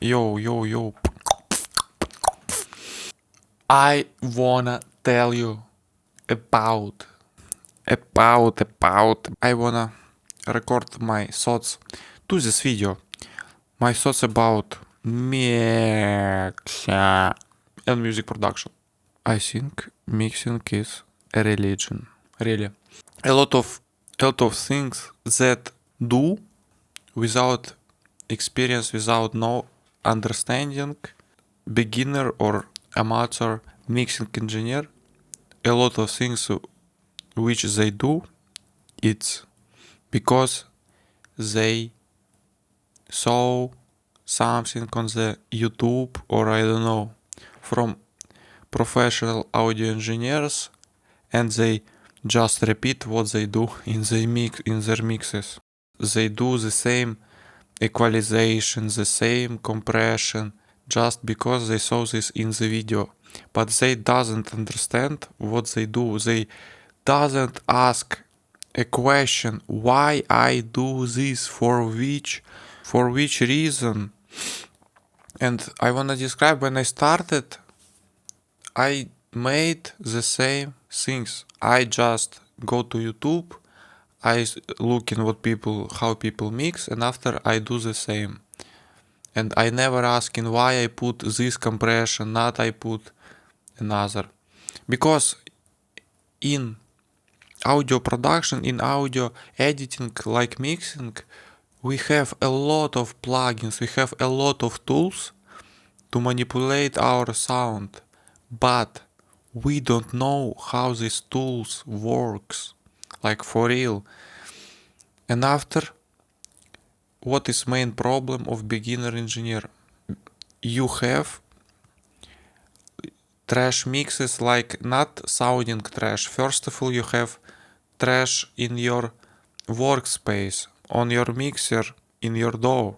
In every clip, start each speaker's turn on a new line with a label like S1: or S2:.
S1: Yo, yo, yo. I wanna tell you about. I wanna record my thoughts to this video. My thoughts about mixing and music production. I think mixing is a religion. Really. A lot of things that do without experience, without no understanding, beginner or amateur mixing engineer, a lot of things which they do, it's because they saw something on the YouTube or I don't know from professional audio engineers, and they just repeat what they do in their mixes. They do the same equalization, the same compression, just because they saw this in the video. But they doesn't understand what they do. They doesn't ask a question, why I do this, for which reason. And I wanna describe when I started, I made the same things. I just go to YouTube, I look in how people mix, and after I do the same. And I never asking why I put this compression, not I put another. Because in audio production, in audio editing, like mixing, we have a lot of plugins, we have a lot of tools to manipulate our sound, but we don't know how these tools works, like for real. And after, what is main problem of beginner engineer? You have trash mixes, like not sounding trash. First of all, you have trash in your workspace, on your mixer, in your DAW.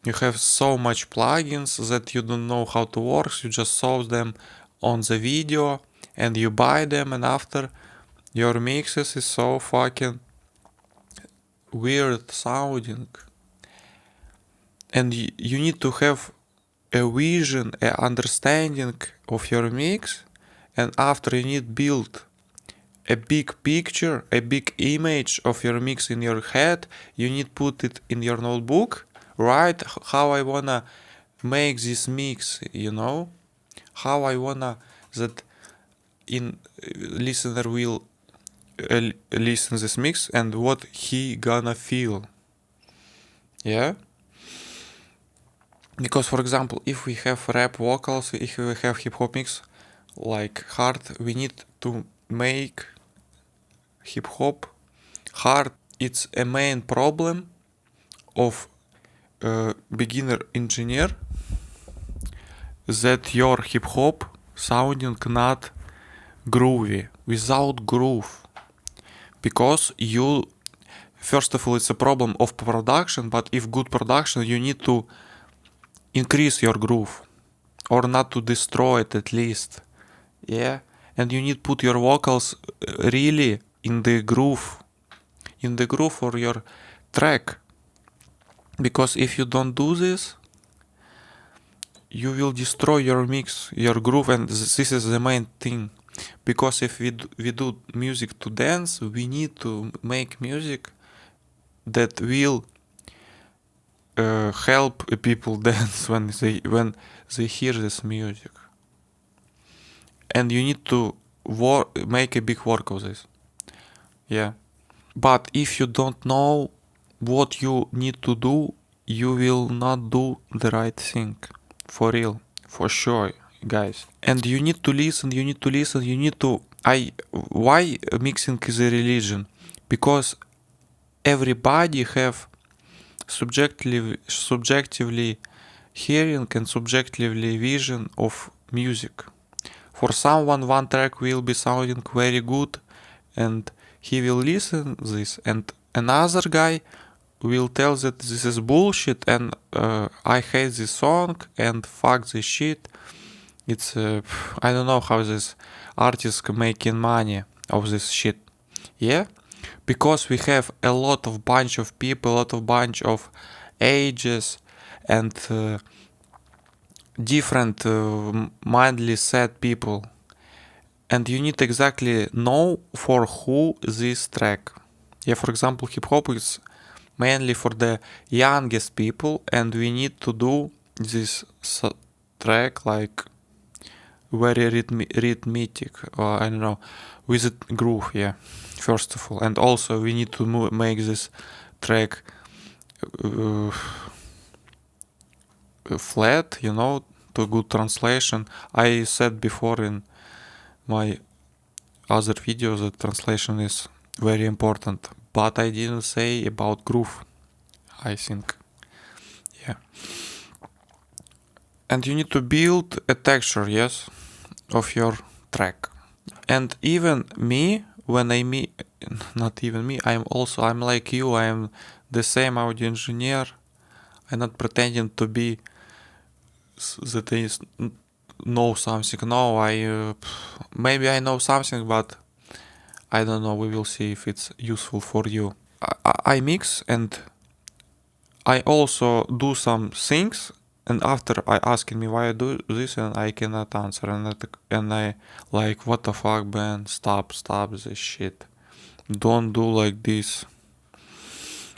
S1: You have so much plugins that you don't know how to work. You just saw them on the video and you buy them, and after your mixes is so fucking weird sounding. And you need to have a vision, a understanding of your mix, and after you need build a big picture, a big image of your mix in your head. You need put it in your notebook, right? How I wanna make this mix, how I wanna that in listener will listen this mix and what he gonna feel. Yeah. Because, for example, if we have rap vocals, if we have hip hop mix like hard, we need to make hip hop hard. It's a main problem of beginner engineer, that your hip hop sounding not groovy, without groove. Because you, first of all, it's a problem of production, but if good production, you need to increase your groove or not to destroy it at least. Yeah. And you need put your vocals really in the groove for your track. Because if you don't do this, you will destroy your mix, your groove, and this is the main thing. Because if we do music to dance, we need to make music that will help people dance when they hear this music. And you need to make a big work of this. Yeah. But if you don't know what you need to do, you will not do the right thing. For real. For sure, guys. And you need to listen, why mixing is a religion? Because everybody have subjectively hearing and subjectively vision of music. For someone, one track will be sounding very good and he will listen this, and another guy will tell that this is bullshit and I hate this song and fuck this shit. It's I don't know how this artist making money of this shit. Yeah, because we have a lot of bunch of people, a lot of bunch of ages, and different mindly sad people, and you need exactly know for who this track. Yeah, for example, hip hop is mainly for the youngest people, and we need to do this track like very rhythmic, or I don't know, with a groove. Yeah, first of all, and also we need to make this track uh, flat, you know, to good translation. I said before in my other videos that translation is very important, but I didn't say about groove, I think. Yeah. And you need to build a texture, yes, of your track. And even me, when I me, not even me, I'm like you, I am the same audio engineer. I'm not pretending to be that I know something. No, maybe I know something, but I don't know. We will see if it's useful for you. I mix and I also do some things, and after I asking me why I do this, and I cannot answer, and I like, what the fuck, man, stop this shit, don't do like this.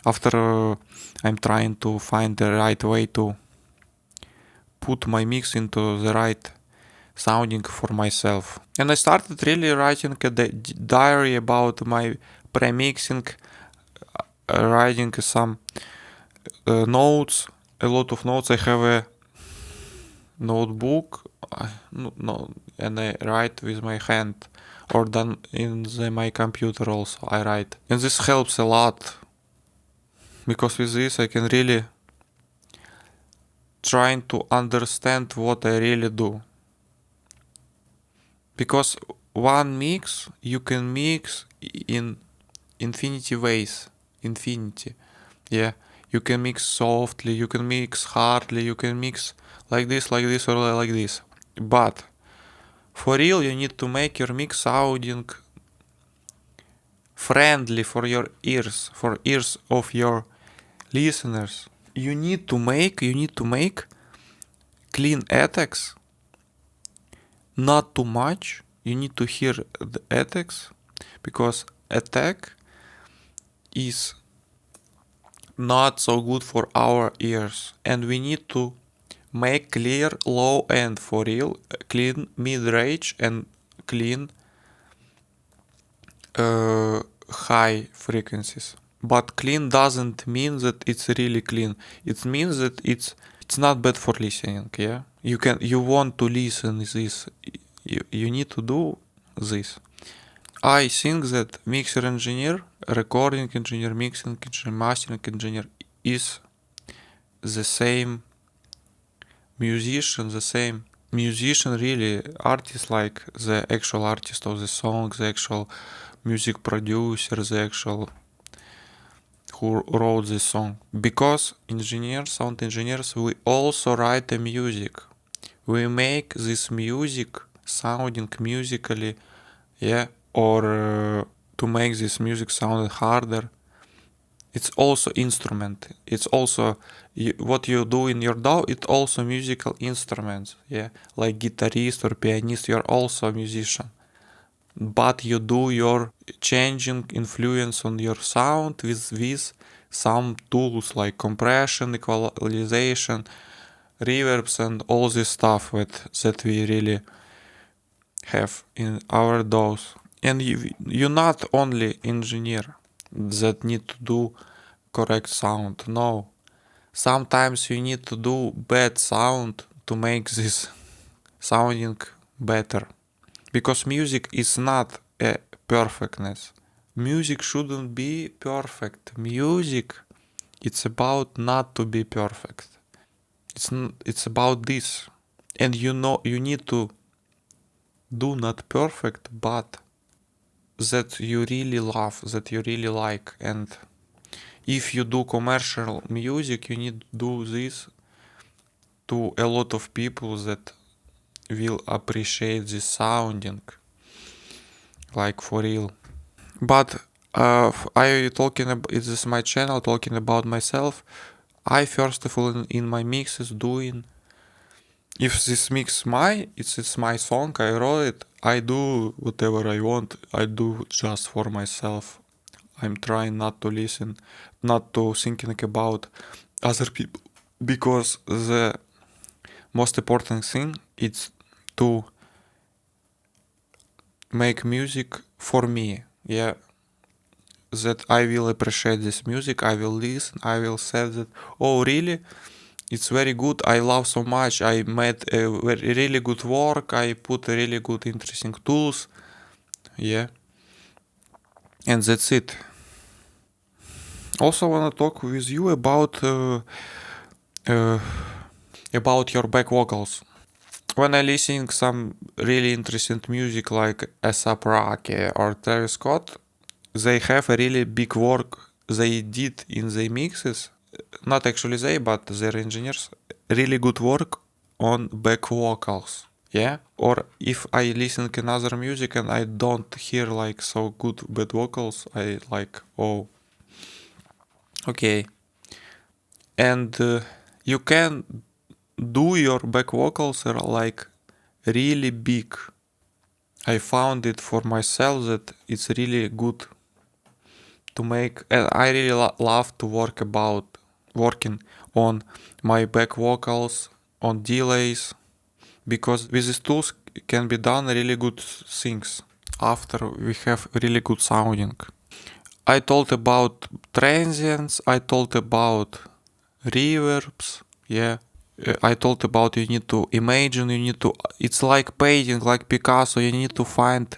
S1: After I'm trying to find the right way to put my mix into the right sounding for myself, and I started really writing a diary about my pre-mixing, writing some notes, a lot of notes. I have a notebook, no, and I write with my hand, or done in my computer also I write, and this helps a lot, because with this I can really trying to understand what I really do, because one mix you can mix in infinity ways, yeah, you can mix softly, you can mix hardly, you can mix like this, or like this, but for real you need to make your mix sounding friendly for your ears, for ears of your listeners. You need to make clean attacks, not too much. You need to hear the attacks, because attack is not so good for our ears, and we need to make clear low end for real, clean mid range, and clean high frequencies. But clean doesn't mean that it's really clean. It means that it's not bad for listening. Yeah, you want to listen this. You need to do this. I think that mixer engineer, recording engineer, mixing engineer, mastering engineer is the same musician, really artist, like the actual artist of the song, the actual music producer, the actual who wrote this song. Because sound engineers, we also write the music. We make this music sounding musically, yeah, or to make this music sound harder. It's also instrument. It's also what you do in your DAW. It's also musical instruments, yeah, like guitarist or pianist. You're also a musician, but you do your changing influence on your sound with some tools like compression, equalization, reverbs, and all this stuff that we really have in our DAWs. And you're not only engineer that need to do correct sound. No, sometimes you need to do bad sound to make this sounding better. Because music is not a perfectness. Music shouldn't be perfect. Music, it's about not to be perfect. It's about this. And you need to do not perfect, but that you really love, that you really like. And if you do commercial music, you need to do this to a lot of people that will appreciate this sounding, like for real. But I talking about, this is my channel talking about myself. I first of all in my mixes doing, if this mix it's my song, I wrote it, I do whatever I want, I do just for myself. I'm trying not to listen, not to thinking about other people, because the most important thing is to make music for me. Yeah, that I will appreciate this music, I will listen, I will say that, oh really, it's very good, I love so much, I made a really good work, I put really good interesting tools. Yeah, and that's it. Also wanna talk with you uh, about your back vocals. When I listen some really interesting music like A$AP Rocky or Travis Scott, they have a really big work they did in their mixes. Not actually they, but their engineers. Really good work on back vocals. Yeah. Or if I listen to another music and I don't hear like so good back vocals, I like, oh, okay. And you can do your back vocals are like really big. I found it for myself that it's really good to make, and I really love to working on my back vocals, on delays, because with these tools can be done really good things after we have really good sounding. I told about transients, I told about reverbs, yeah. I told about you need to imagine, it's like painting, like Picasso, you need to find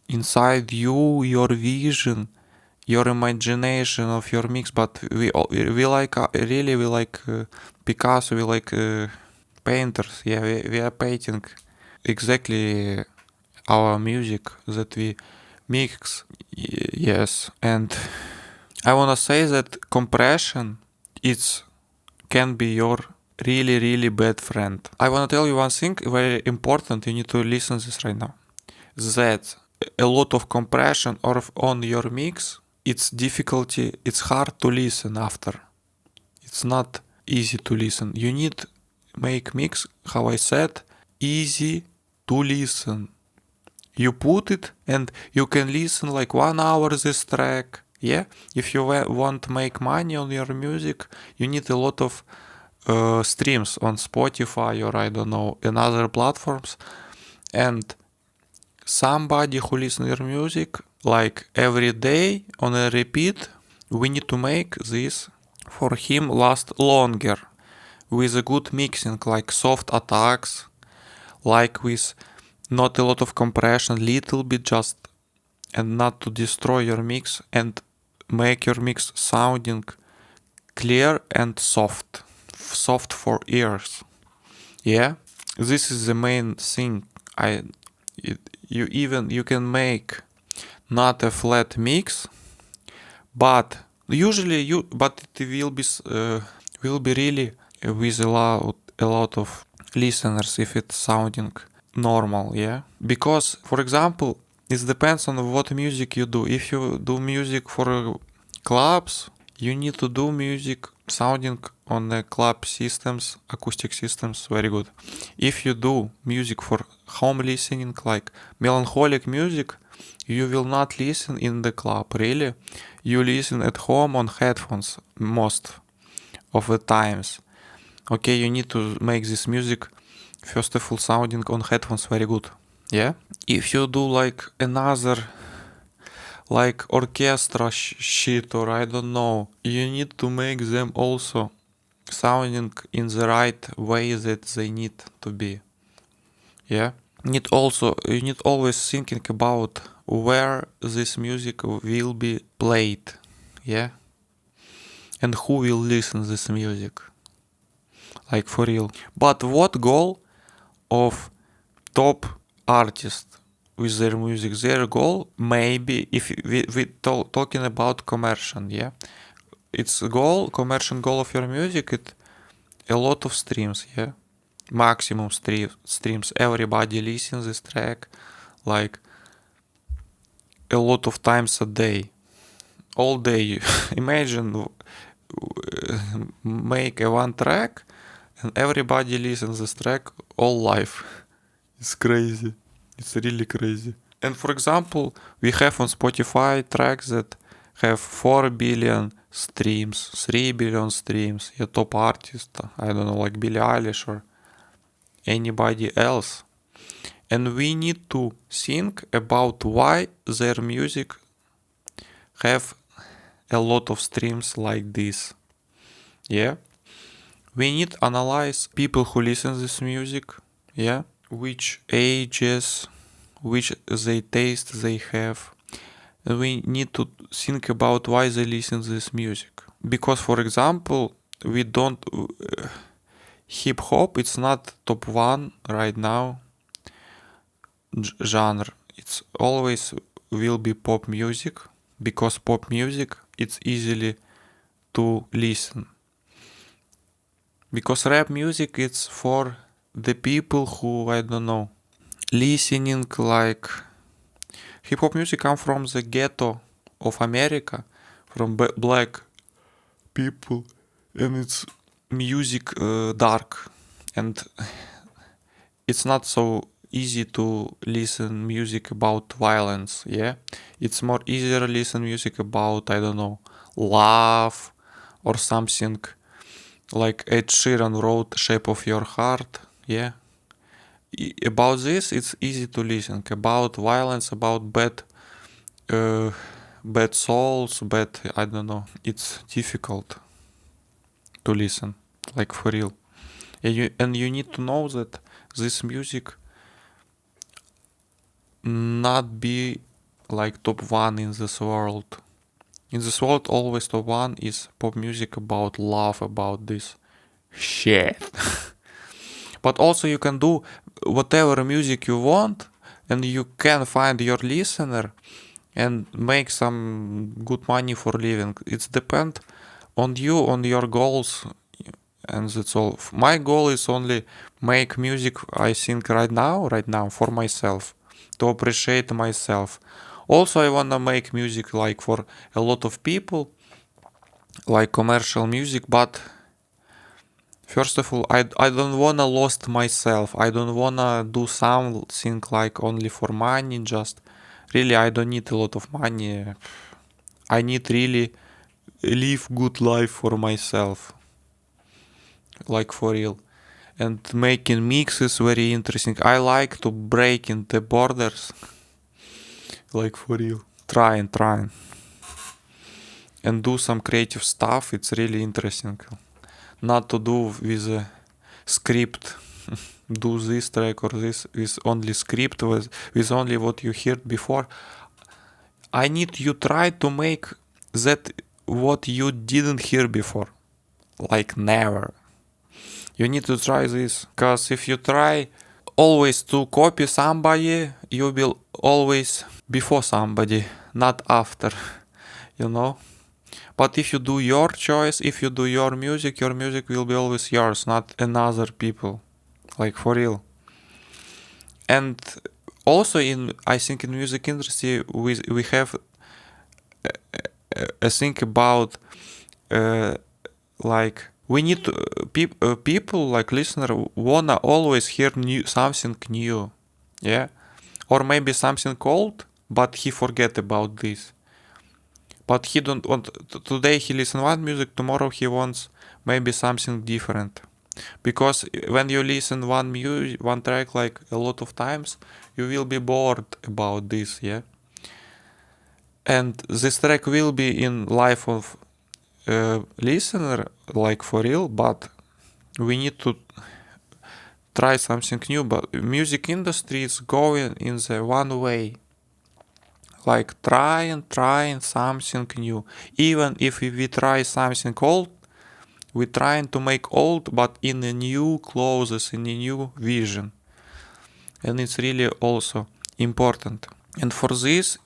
S1: inside you your vision, your imagination of your mix. But we like really we like Picasso, we like painters. Yeah, we are painting exactly our music that we mix. Yes, and I wanna say that compression it's can be your really bad friend. I wanna tell you one thing very important. You need to listen this right now. That a lot of compression or on your mix, it's hard to listen after. It's not easy to listen. You need make mix, how I said, easy to listen. You put it and you can listen like 1 hour this track. Yeah, if you want to make money on your music, you need a lot of streams on Spotify or I don't know, in other platforms. And somebody who listens your music like every day on a repeat, we need to make this for him last longer with a good mixing, like soft attacks, like with not a lot of compression, little bit just, and not to destroy your mix and make your mix sounding clear and soft for ears. Yeah, this is the main thing. You can make not a flat mix, but usually it will be really with a lot of listeners if it's sounding normal. Yeah, because for example it depends on what music you do. If you do music for clubs, you need to do music sounding on the club systems, acoustic systems, very good. If you do music for home listening, like melancholic music, you will not listen in the club, really. You listen at home on headphones most of the times. Okay, you need to make this music first of all sounding on headphones very good. Yeah. If you do like another like orchestra shit or I don't know, you need to make them also sounding in the right way that they need to be. Yeah. You need always thinking about where this music will be played. Yeah. And who will listen this music. Like for real. But what goal of top artists with their music? Their goal maybe if we talking about commercial, yeah. It's commercial goal of your music, it a lot of streams, yeah. Maximum streams. Everybody listens this track like a lot of times a day. All day. Imagine make a one track and everybody listens this track all life. It's crazy. It's really crazy. And for example, we have on Spotify tracks that have 4 billion streams, 3 billion streams. A top artist, I don't know, like Billie Eilish or anybody else. And we need to think about why their music have a lot of streams like this. Yeah. We need to analyze people who listen to this music. Yeah. Which ages, which they taste they have. And we need to think about why they listen to this music. Because for example, we don't hip hop, it's not top one right now genre. It's always will be pop music, because pop music it's easily to listen. Because rap music it's for the people who, I don't know, listening like hip hop music come from the ghetto of America, from black people, and it's music dark, and it's not so easy to listen music about violence. Yeah, it's more easier to listen music about, I don't know, love or something like Ed Sheeran wrote Shape of Your Heart. Yeah, about this it's easy to listen. About violence, about uh, bad souls, bad, I don't know, it's difficult to listen, like for real. And you need to know that this music not be like top one in this world. In this world, always top one is pop music about love, about this shit. But also you can do whatever music you want, and you can find your listener and make some good money for living. It's depend on you, on your goals, and that's all. My goal is only make music, I think right now for myself, to appreciate myself. Also I wanna make music like for a lot of people, like commercial music, but first of all, I don't wanna lost myself. I don't wanna do something like only for money. Just really, I don't need a lot of money. I need really live good life for myself, like for real. And making mixes very interesting. I like to break in the borders, like for real. Trying, and do some creative stuff. It's really interesting. Not to do with a script. Do this track or this with only script, with only what you heard before. I need you try to make that what you didn't hear before, like never. You need to try this, because if you try always to copy somebody, you will always before somebody, not after, you know. But if you do your choice, if you do your music will be always yours, not another people, like for real. And also I think in music industry we have a think about like we need to, people like listener wanna always hear something new, yeah, or maybe something old, but he forget about this. But he don't want today he listen one music, tomorrow he wants maybe something different. Because when you listen one track like a lot of times, you will be bored about this, yeah. And this track will be in life of listener, like for real, but we need to try something new. But music industry is going in the one way, like trying something new. Even if we try something old, we trying to make old, but in a new clothes, in a new vision. And it's really also important. And for this,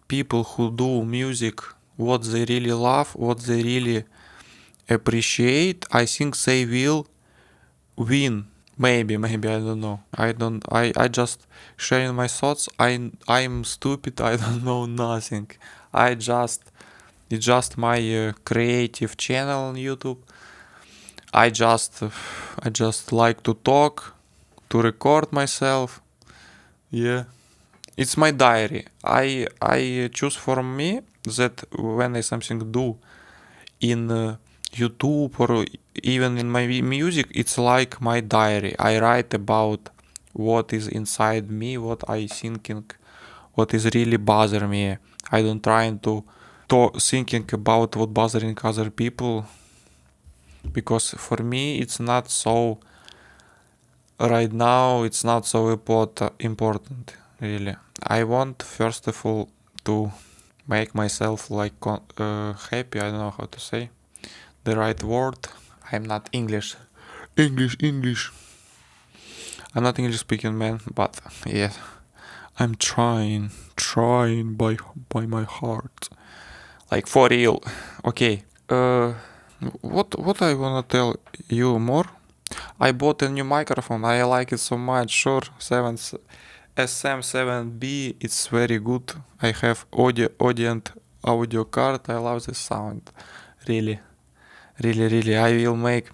S1: people who do music, what they really love, what they really appreciate, I think they will win. Maybe, I don't know. I just sharing my thoughts. I'm stupid, I don't know nothing. I just It's just my creative channel on YouTube. I just like to talk, to record myself. Yeah, it's my diary. I choose for me that when I something do in YouTube or even in my music, it's like my diary. I write about what is inside me, what I thinking, what is really bother me. I don't try to thinking about what bothering other people, because for me it's not so right now. It's not so important really. I want first of all to make myself like happy. I don't know how to say the right word. I'm not English. I'm not English speaking man, but yeah, I'm trying by my heart, like for real. Okay. What I wanna tell you more? I bought a new microphone. I like it so much. Sure, SM7B. It's very good. I have Audient audio card. I love this sound. Really, really. I will make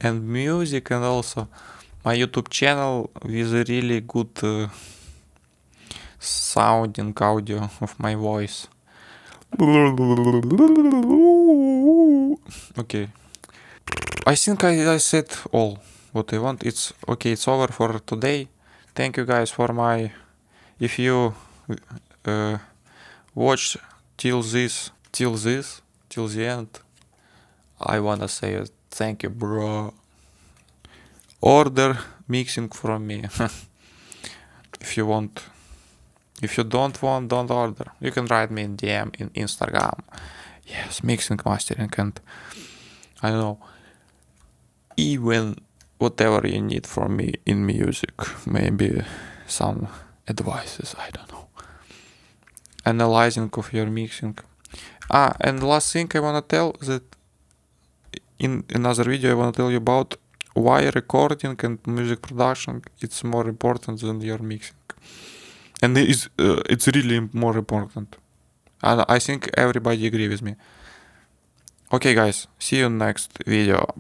S1: and music, and also my YouTube channel with a really good sounding audio of my voice. Okay. I think I said all what I want. It's okay. It's over for today. Thank you guys for my. If you uh, watched till the end, I wanna say thank you, bro. Order mixing from me. If you want. If you don't want, don't order. You can write me in DM in Instagram. Yes, mixing, mastering, and I don't know. Even whatever you need from me in music, maybe some advices, I don't know. Analyzing of your mixing. And last thing I wanna tell that in another video I wanna tell you about why recording and music production it's more important than your mixing. And it's really more important. And I think everybody agree with me. Okay guys, see you next video.